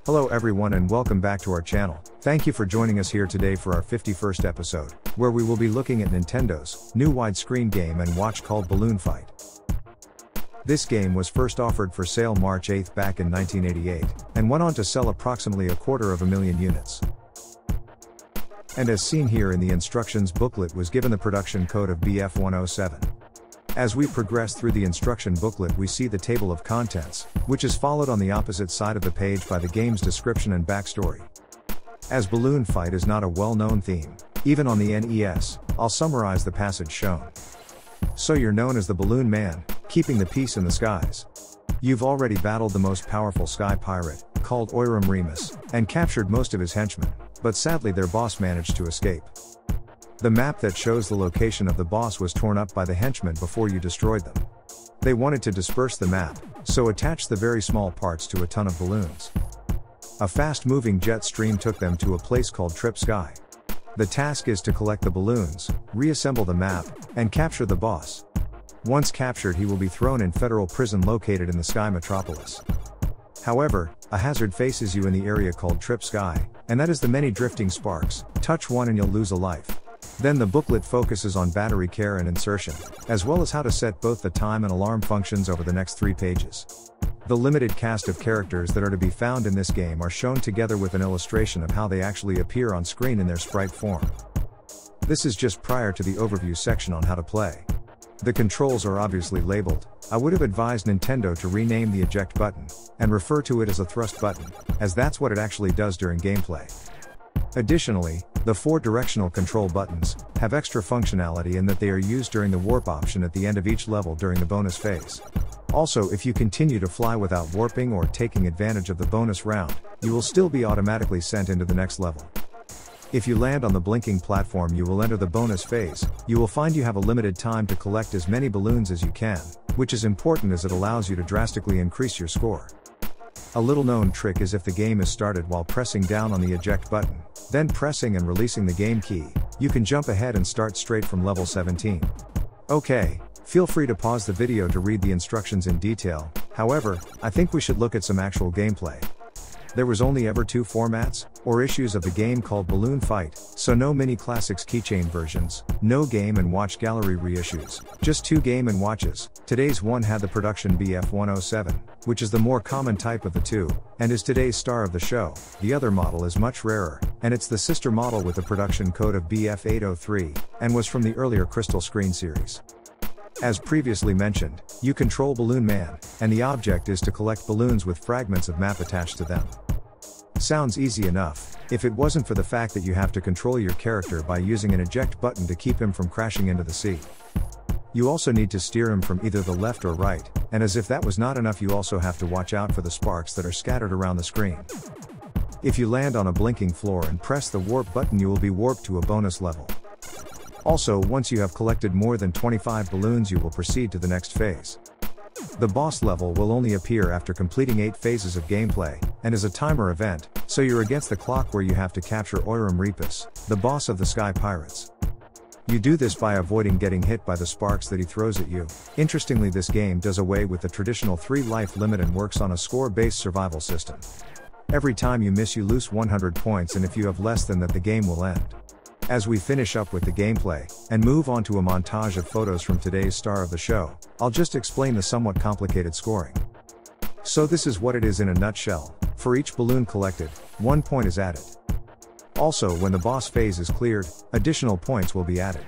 Hello everyone and welcome back to our channel. Thank you for joining us here today for our 51st episode, where we will be looking at Nintendo's new widescreen game and watch called Balloon Fight. This game was first offered for sale March 8 back in 1988, and went on to sell approximately 250,000 units. And as seen here in the instructions booklet was given the production code of BF-107. As we progress through the instruction booklet we see the table of contents, which is followed on the opposite side of the page by the game's description and backstory. As Balloon Fight is not a well-known theme, even on the NES, I'll summarize the passage shown. So you're known as the Balloon Man, keeping the peace in the skies. You've already battled the most powerful sky pirate, called Oiram Repus, and captured most of his henchmen, but sadly their boss managed to escape. The map that shows the location of the boss was torn up by the henchmen before you destroyed them. They wanted to disperse the map, so attached the very small parts to a ton of balloons. A fast-moving jet stream took them to a place called Trip Sky. The task is to collect the balloons, reassemble the map, and capture the boss. Once captured he will be thrown in federal prison located in the Sky Metropolis. However, a hazard faces you in the area called Trip Sky, and that is the many drifting sparks. Touch one and you'll lose a life. Then the booklet focuses on battery care and insertion, as well as how to set both the time and alarm functions over the next 3 pages. The limited cast of characters that are to be found in this game are shown together with an illustration of how they actually appear on screen in their sprite form. This is just prior to the overview section on how to play. The controls are obviously labeled. I would have advised Nintendo to rename the eject button, and refer to it as a thrust button, as that's what it actually does during gameplay. Additionally, the 4 directional control buttons have extra functionality in that they are used during the warp option at the end of each level during the bonus phase. Also, if you continue to fly without warping or taking advantage of the bonus round, you will still be automatically sent into the next level. If you land on the blinking platform you will enter the bonus phase. You will find you have a limited time to collect as many balloons as you can, which is important as it allows you to drastically increase your score. A little known trick is if the game is started while pressing down on the eject button, then pressing and releasing the game key, you can jump ahead and start straight from level 17. Okay, feel free to pause the video to read the instructions in detail. However, I think we should look at some actual gameplay. There was only ever 2 formats, or issues of the game called Balloon Fight, so no Mini Classics keychain versions, no Game & Watch Gallery reissues, just 2 Game & Watches. Today's one had the production BF-107, which is the more common type of the 2, and is today's star of the show. The other model is much rarer, and it's the sister model with the production code of BF-803, and was from the earlier Crystal Screen series. As previously mentioned, you control Balloon Man, and the object is to collect balloons with fragments of map attached to them. Sounds easy enough, if it wasn't for the fact that you have to control your character by using an eject button to keep him from crashing into the sea. You also need to steer him from either the left or right, and as if that was not enough you also have to watch out for the sparks that are scattered around the screen. If you land on a blinking floor and press the warp button you will be warped to a bonus level. Also, once you have collected more than 25 balloons you will proceed to the next phase. The boss level will only appear after completing 8 phases of gameplay, and is a timer event, so you're against the clock where you have to capture Oiram Repus, the boss of the Sky Pirates. You do this by avoiding getting hit by the sparks that he throws at you. Interestingly, this game does away with the traditional 3 life limit and works on a score-based survival system. Every time you miss you lose 100 points, and if you have less than that the game will end. As we finish up with the gameplay, and move on to a montage of photos from today's star of the show, I'll just explain the somewhat complicated scoring. So this is what it is in a nutshell. For each balloon collected, 1 point is added. Also, when the boss phase is cleared, additional points will be added.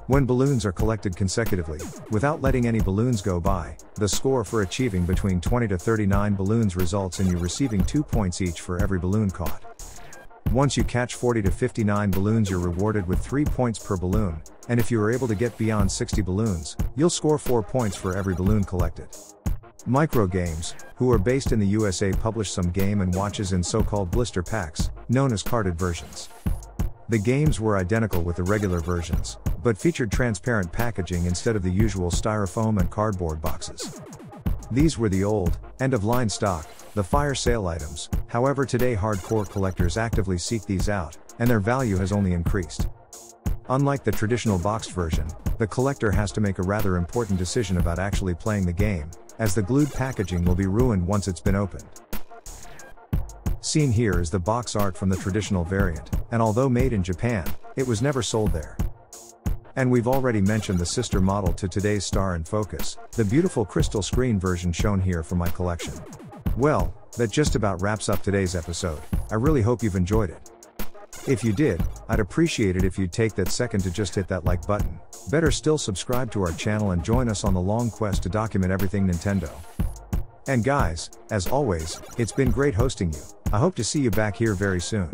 When balloons are collected consecutively, without letting any balloons go by, the score for achieving between 20 to 39 balloons results in you receiving 2 points each for every balloon caught. Once you catch 40 to 59 balloons you're rewarded with 3 points per balloon, and if you are able to get beyond 60 balloons, you'll score 4 points for every balloon collected. Microgames, who are based in the USA, publish some Game & Watches in so-called blister packs, known as carded versions. The games were identical with the regular versions, but featured transparent packaging instead of the usual styrofoam and cardboard boxes. These were the old, end-of-line stock, the fire sale items. However, today hardcore collectors actively seek these out, and their value has only increased. Unlike the traditional boxed version, the collector has to make a rather important decision about actually playing the game, as the glued packaging will be ruined once it's been opened. Seen here is the box art from the traditional variant, and although made in Japan, it was never sold there. And we've already mentioned the sister model to today's star in focus, the beautiful crystal screen version shown here from my collection. Well, that just about wraps up today's episode. I really hope you've enjoyed it. If you did, I'd appreciate it if you'd take that second to just hit that like button. Better still, subscribe to our channel and join us on the long quest to document everything Nintendo. And guys, as always, it's been great hosting you. I hope to see you back here very soon.